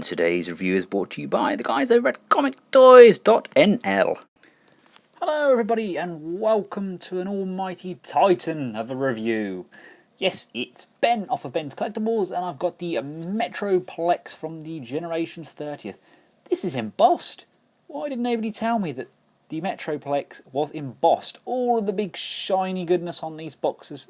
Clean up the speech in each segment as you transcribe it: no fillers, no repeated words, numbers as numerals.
today's review is brought to you by the guys over at comictoys.nl. Hello everybody and welcome to an almighty titan of a review. Yes, it's Ben off of Benscollectables and I've got the Metroplex from the Generations 30th. This is embossed. Why didn't anybody tell me that the Metroplex was embossed? All of the big shiny goodness on these boxes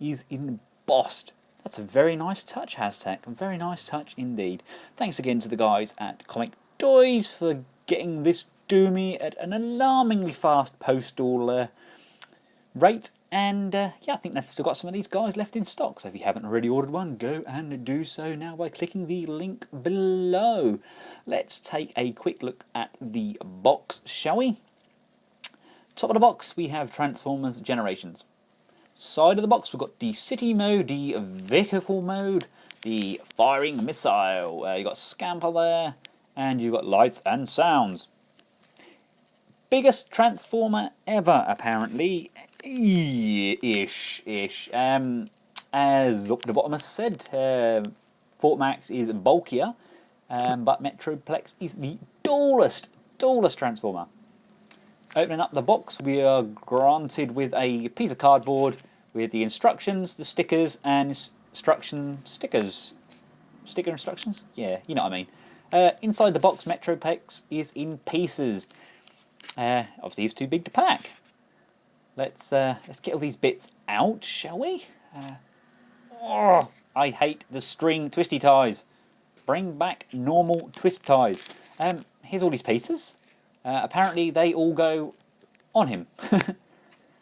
is embossed. That's a very nice touch, Hashtag. A very nice touch indeed. Thanks again to the guys at Comic Toys for getting this to me at an alarmingly fast postal rate. And yeah, I think they've still got some of these guys left in stock. So if you haven't already ordered one, go and do so now by clicking the link below. Let's take a quick look at the box, shall we? Top of the box, we have Transformers Generations. Side of the box, we've got the city mode, the vehicle mode, the firing missile. You've got Scamper there, and you've got lights and sounds. Biggest Transformer ever, apparently. Ish. As the bottomist said, Fort Max is bulkier, but Metroplex is the tallest Transformer. Opening up the box, we are granted with a piece of cardboard with the instructions, the stickers, and instruction stickers. Sticker instructions? Yeah, you know what I mean. Inside the box, Metroplex is in pieces. Obviously, it's too big to pack. Let's get all these bits out, shall we? Oh, I hate the string twisty ties. Bring back normal twist ties. Here's all these pieces. Apparently they all go on him.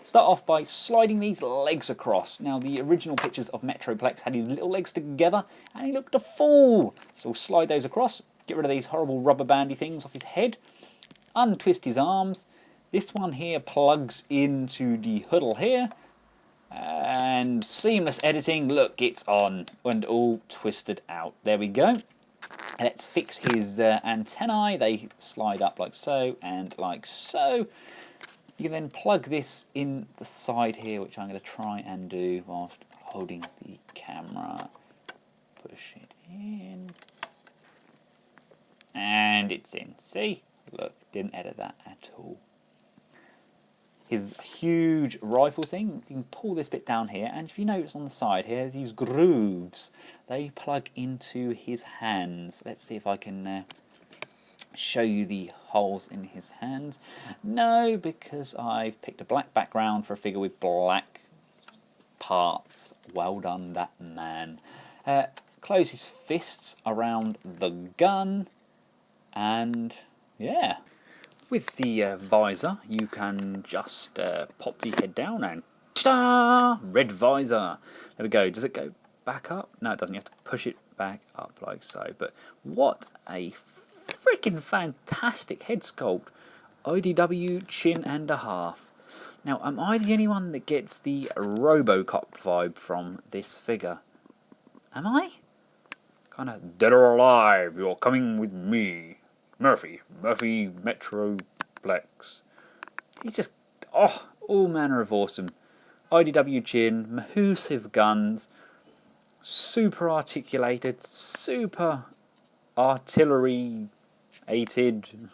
Start off by sliding these legs across. Now the original pictures of Metroplex had his little legs together and he looked a fool. So we'll slide those across, get rid of these horrible rubber bandy things off his head, untwist his arms. This one here plugs into the hoodle here. And seamless editing, look, it's on and all twisted out. There we go. Let's fix his antennae. They slide up like so and like so. You can then plug this in the side here, which I'm going to try and do whilst holding the camera. Push it in. And it's in. See? Look, didn't edit that at all. His huge rifle thing, you can pull this bit down here, and if you notice on the side here, these grooves, they plug into his hands. Let's see if I can show you the holes in his hands. No, because I've picked a black background for a figure with black parts. Well done, that man. Close his fists around the gun, and yeah. With the visor, you can just pop the head down and ta-da! Red visor. There we go. Does it go back up? No, it doesn't. You have to push it back up like so. But what a freaking fantastic head sculpt. IDW chin and a half. Now, am I the only one that gets the Robocop vibe from this figure? Am I? Kind of dead or alive, you're coming with me. Murphy Metroplex. He's just, all manner of awesome. IDW chin, massive guns, super articulated, super artillery-ated.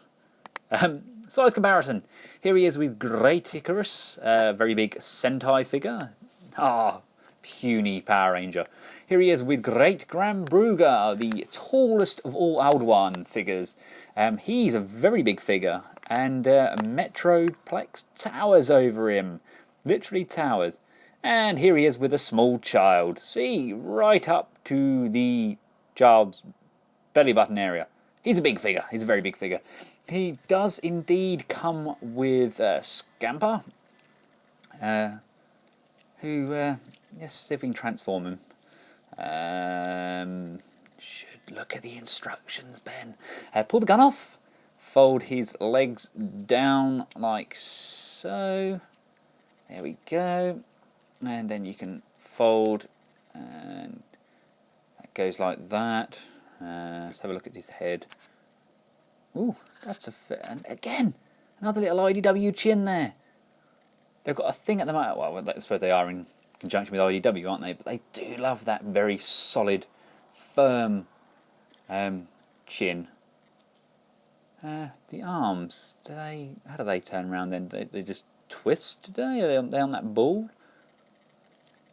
Size comparison. Here he is with Great Icarus, a very big Sentai figure. Puny Power Ranger. Here he is with Great Grambruga, the tallest of all Aldwan figures. He's a very big figure, and Metroplex towers over him. Literally towers. And here he is with a small child. See, right up to the child's belly button area. He's a big figure. He's a very big figure. He does indeed come with Scamper, who, yes, see if we can transform him. Should look at the instructions, Ben. Pull the gun off, fold his legs down like so. There we go. And then you can fold, and that goes like that. Let's have a look at his head. Ooh, that's a fit. And again, another little IDW chin there. They've got a thing at the moment. Well, I suppose they are in conjunction with IDW, aren't they? But they do love that very solid, firm chin. The arms, how do they turn around then? They just twist, do they? Are they on that ball?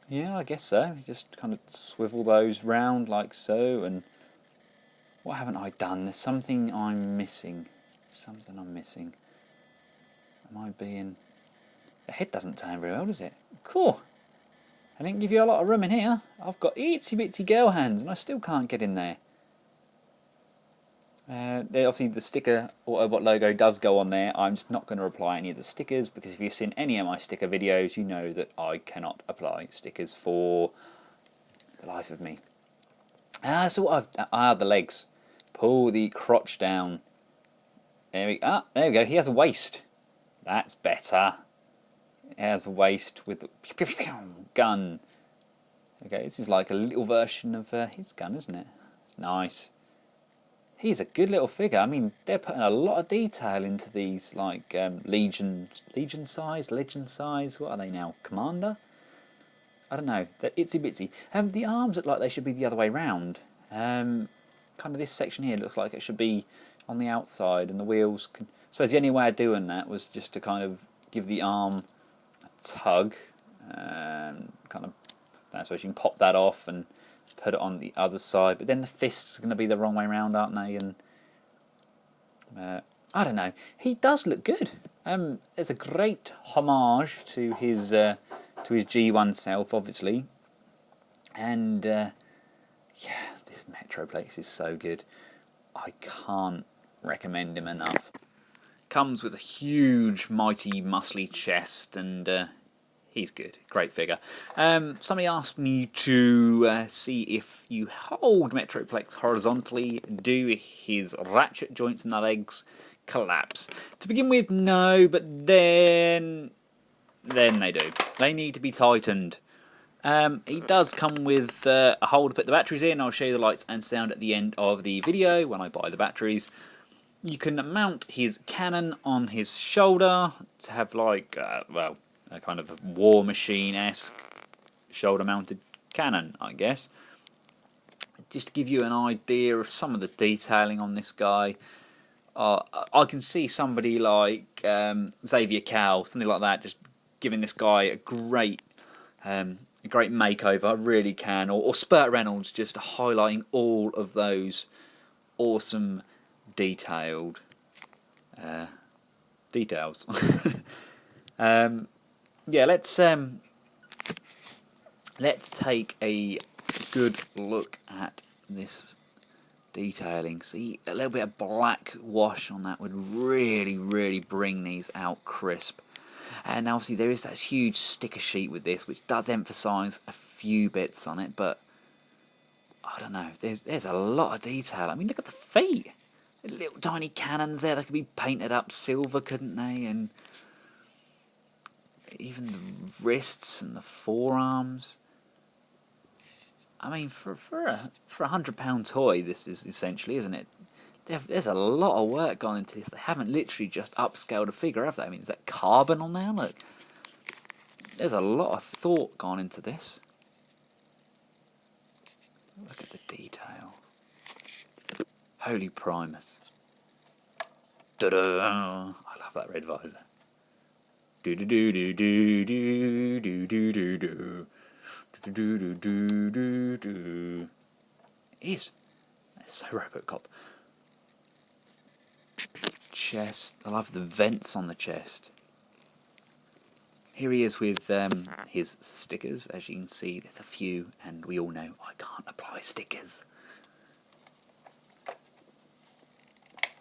Yeah, I guess so. Just kind of swivel those round like so. And what haven't I done? There's something I'm missing. Something I'm missing. Am I being... The head doesn't turn very well, does it? Cool. I didn't give you a lot of room in here. I've got itsy bitsy girl hands and I still can't get in there. Obviously the sticker Autobot logo does go on there. I'm just not going to apply any of the stickers because if you've seen any of my sticker videos, you know that I cannot apply stickers for the life of me. So what the legs. Pull the crotch down. There we go. He has a waist. That's better. He has a waist with the gun. Okay, this is like a little version of his gun, isn't it? Nice. He's a good little figure. I mean, they're putting a lot of detail into these, like Legion size, Legend size. What are they now? Commander? I don't know. They're itsy bitsy. The arms look like they should be the other way round. Kind of this section here looks like it should be on the outside, and the wheels can. I suppose the only way of doing that was just to kind of give the arm a tug, kind of. I suppose you can pop that off and put it on the other side, but then the fists are going to be the wrong way around, aren't they? And I don't know. He does look good. It's a great homage to his G1 self, obviously. And yeah, this Metroplex is so good. I can't recommend him enough. Comes with a huge, mighty, muscly chest, and he's good. Great figure. Somebody asked me to see if you hold Metroplex horizontally, do his ratchet joints in the legs collapse? To begin with, no, but then they do. They need to be tightened. He does come with a hole to put the batteries in. I'll show you the lights and sound at the end of the video when I buy the batteries. You can mount his cannon on his shoulder to have like, well, a kind of a War Machine-esque shoulder-mounted cannon, I guess. Just to give you an idea of some of the detailing on this guy, I can see somebody like Xavier Cal, something like that, just giving this guy a great makeover. I really can. Or Spurt Reynolds, just highlighting all of those awesome detailed details. Yeah, let's take a good look at this detailing. See, a little bit of black wash on that would really, really bring these out crisp. And obviously there is that huge sticker sheet with this, which does emphasise a few bits on it, but I don't know. There's a lot of detail. I mean, look at the feet. Little tiny cannons there. They could be painted up silver, couldn't they? And even the wrists and the forearms. I mean, for a £100 toy, this is essentially, isn't it? There's a lot of work gone into this. They haven't literally just upscaled a figure, have they? I mean, is that carbon on there? Look, there's a lot of thought gone into this. Look at the detail. Holy Primus. Da-da! I love that red visor. Do-do-do-do-do-do-do-do-do. Do-do-do-do-do-do. It is. It's so Robocop. Chest. I love the vents on the chest. Here he is with his stickers. As you can see, there's a few, and we all know I can't apply stickers.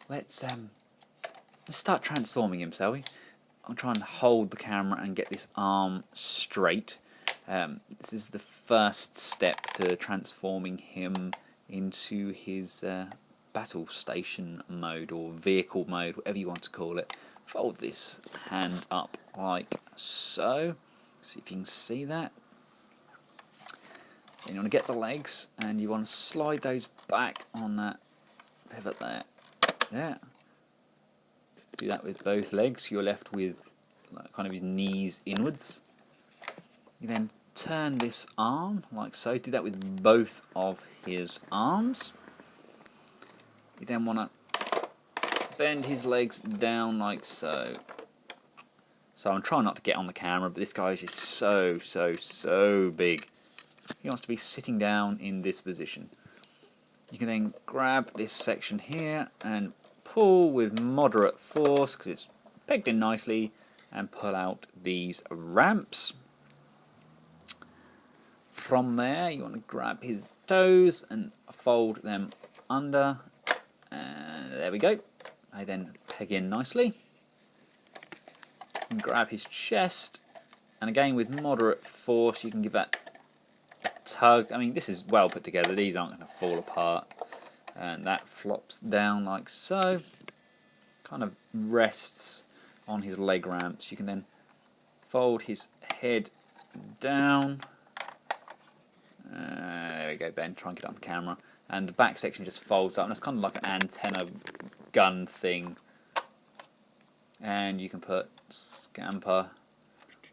Let's start transforming him, shall we? I'll try and hold the camera and get this arm straight. This is the first step to transforming him into his battle station mode or vehicle mode, whatever you want to call it. Fold this hand up like so. See if you can see that. Then you want to get the legs and you want to slide those back on that pivot there. There. Do that with both legs. You're left with like, kind of his knees inwards. You then turn this arm like so. Do that with both of his arms. then want to bend his legs down like so. So I'm trying not to get on the camera, but this guy is just so big. He wants to be sitting down in this position. You can then grab this section here and pull with moderate force, because it's pegged in nicely, and pull out these ramps. From there, you want to grab his toes and fold them under, and there we go. They then peg in nicely. And grab his chest, and again with moderate force you can give that a tug. I mean, this is well put together, these aren't going to fall apart. And that flops down like so, kind of rests on his leg ramps. You can then fold his head down. There we go, Ben, try and get it on the camera. And the back section just folds up, and it's kind of like an antenna gun thing. And you can put Scamper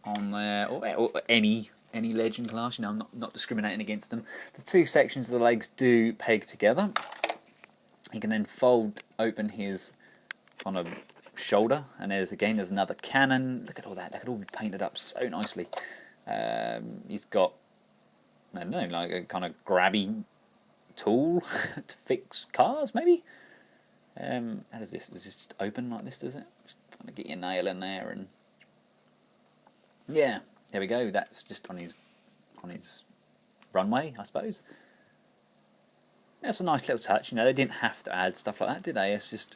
on there, or any Legend class. You know, I'm not discriminating against them. The two sections of the legs do peg together. You can then fold open his on a shoulder, and there's another cannon. Look at all that; that could all be painted up so nicely. He's got, I don't know, like a kind of grabby tool to fix cars, maybe. How does this? Does this just open like this? Does it? Just kind of get your nail in there, and yeah, there we go. That's just on his runway, I suppose. That's a nice little touch. You know, they didn't have to add stuff like that, did they? It's just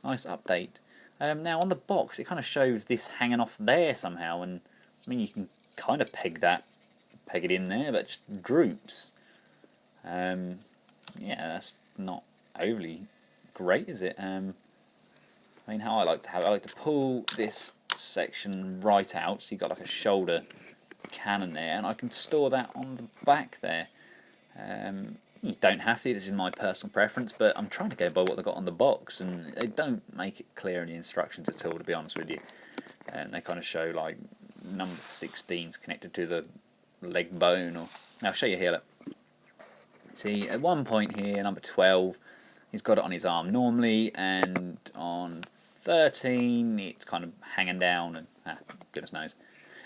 a nice update. Now on the box, it kind of shows this hanging off there somehow, and I mean you can kind of peg it in there, but it just droops. Yeah, that's not overly great, is it? I mean, how I like to pull this section right out, so you've got like a shoulder cannon there, and I can store that on the back there. You don't have to, this is my personal preference, but I'm trying to go by what they got on the box, and they don't make it clear in the instructions at all, to be honest with you. And they kind of show like number 16's connected to the leg bone, or I'll show you here. Look. See, at one point here, number 12, he's got it on his arm normally, and on 13 it's kind of hanging down, and goodness knows.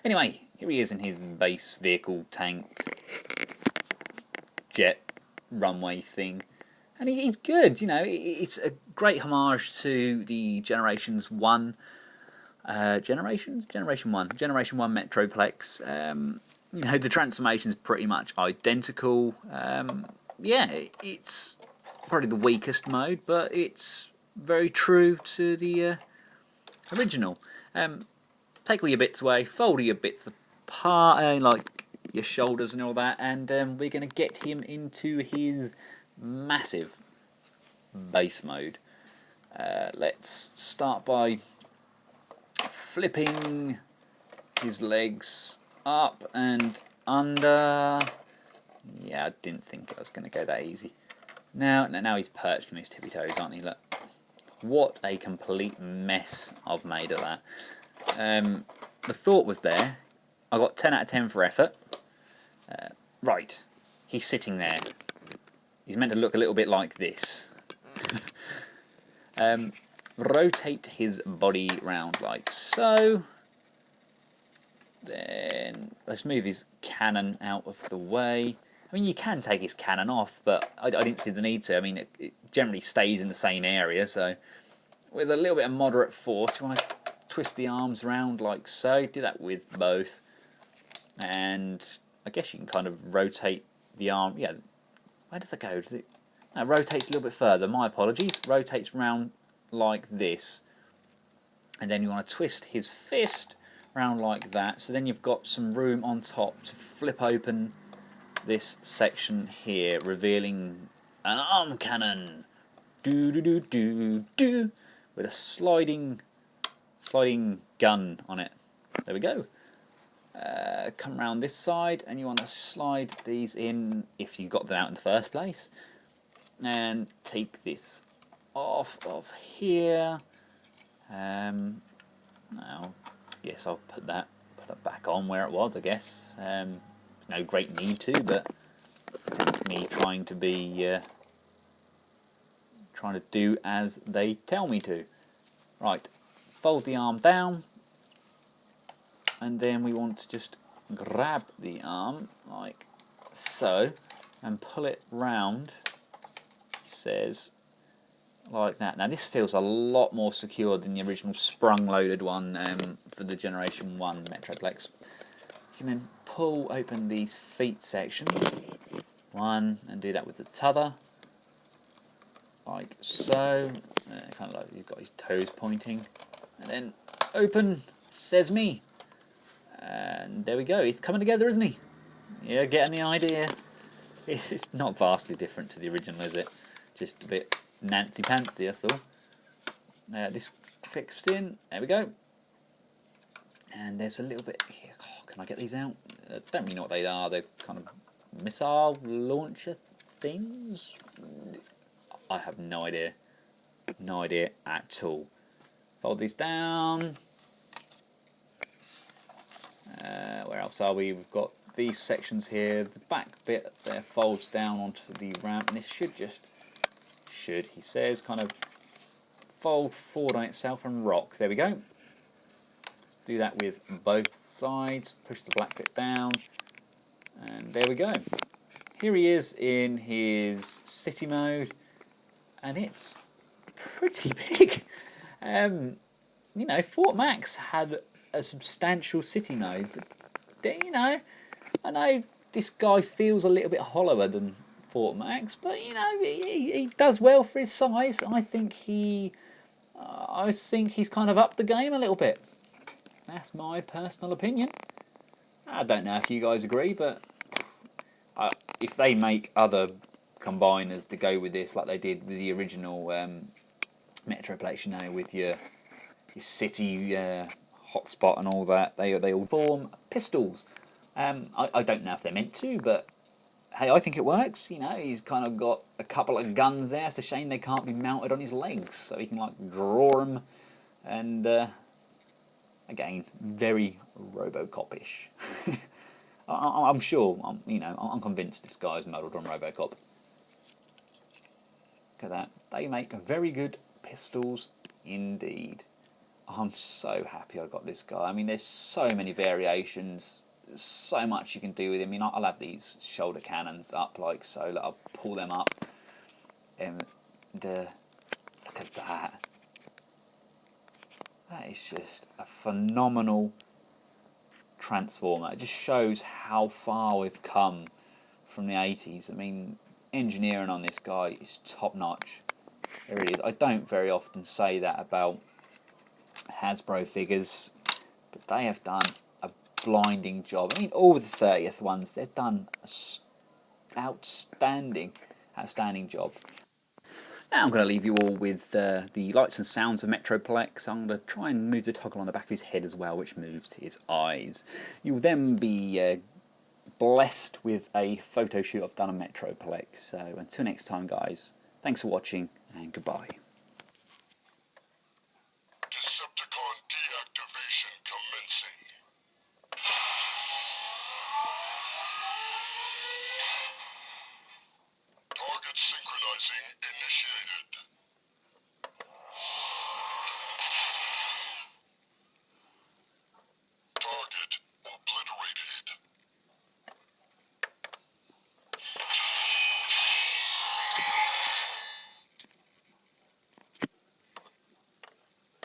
Anyway, here he is in his base vehicle tank jet runway thing, and he's good. You know, it's a great homage to the Generation 1 Metroplex. You know, the transformation's pretty much identical. Yeah, it's probably the weakest mode, but it's very true to the original. Take all your bits away, fold all your bits apart, like your shoulders and all that, and we're going to get him into his massive base mode. Let's start by flipping his legs up and under. Yeah, I didn't think it was going to go that easy. Now he's perched on his tippy toes, aren't he? Look, what a complete mess I've made of that. The thought was there. I got 10 out of 10 for effort. Right, he's sitting there. He's meant to look a little bit like this. Rotate his body round like so. Then let's move his cannon out of the way. I mean, you can take his cannon off, but I didn't see the need to. I mean, it generally stays in the same area, so with a little bit of moderate force, you want to twist the arms round like so. Do that with both. And I guess you can kind of rotate the arm. Yeah, where does it go? Does it? No, it rotates a little bit further. My apologies. Rotates round like this, and then you want to twist his fist round like that. So then you've got some room on top to flip open this section here, revealing an arm cannon. Do do do do do, with a sliding gun on it. There we go. Come around this side, and you want to slide these in if you got them out in the first place, and take this off of here. Now, yes, I'll put that back on where it was, I guess. No great need to, but me trying to be trying to do as they tell me to. Right, fold the arm down, and then we want to just grab the arm like so and pull it round, he says, like that. Now this feels a lot more secure than the original sprung-loaded one for the Generation 1 Metroplex. You can then pull open these feet sections, one, and do that with the t'other, like so. Kind of like you've got his toes pointing, and then open, says me, and there we go. He's coming together, isn't he? Yeah, getting the idea. It's not vastly different to the original, is it? Just a bit nancy-pantsy, that's all. This clicks in, there we go. And there's a little bit here. Oh, can I get these out? I don't really know what they are. They're kind of missile launcher things. I have no idea. No idea at all. Fold these down. Where else are we? We've got these sections here. The back bit there folds down onto the ramp, and this should, he says, kind of fold forward on itself and rock. There we go. Do that with both sides. Push the black bit down, and there we go. Here he is in his city mode, and it's pretty big. You know, Fort Max had a substantial city mode, but you know, I know this guy feels a little bit hollower than Fort Max, but you know, he does well for his size. I think he's kind of upped the game a little bit. That's my personal opinion. I don't know if you guys agree, but if they make other combiners to go with this, like they did with the original Metroplex, you know, with your city hotspot and all that, they all form pistols. I don't know if they're meant to, but hey, I think it works. You know, he's kind of got a couple of guns there. It's a shame they can't be mounted on his legs, so he can like draw them. And again, very RoboCop-ish. I'm sure. I'm convinced this guy's modelled on RoboCop. Look at that. They make very good pistols indeed. I'm so happy I got this guy. I mean, there's so many variations. There's so much you can do with him. I mean, I'll have these shoulder cannons up like so. I'll pull them up. And look at that. That is just a phenomenal transformer. It just shows how far we've come from the 80s. I mean, engineering on this guy is top notch. There it is. I don't very often say that about Hasbro figures, but they have done a blinding job. I mean, all the 30th ones, they've done an outstanding job. Now I'm going to leave you all with the lights and sounds of Metroplex. I'm going to try and move the toggle on the back of his head as well, which moves his eyes. You'll then be blessed with a photo shoot I've done on Metroplex. So until next time, guys, thanks for watching and goodbye. Decepticon deactivation commencing. Target synchronizing initiated. Target obliterated.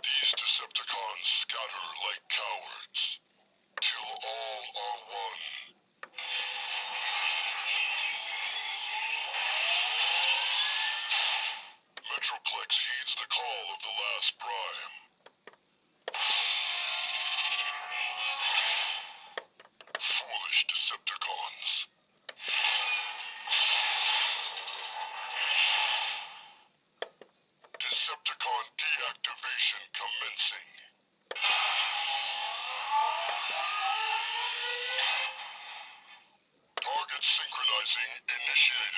These Decepticons scatter like cowards. Till all are one. Metroplex heeds the call of the last prime. Foolish Decepticons. Decepticon deactivation commencing. Target synchronizing initiated.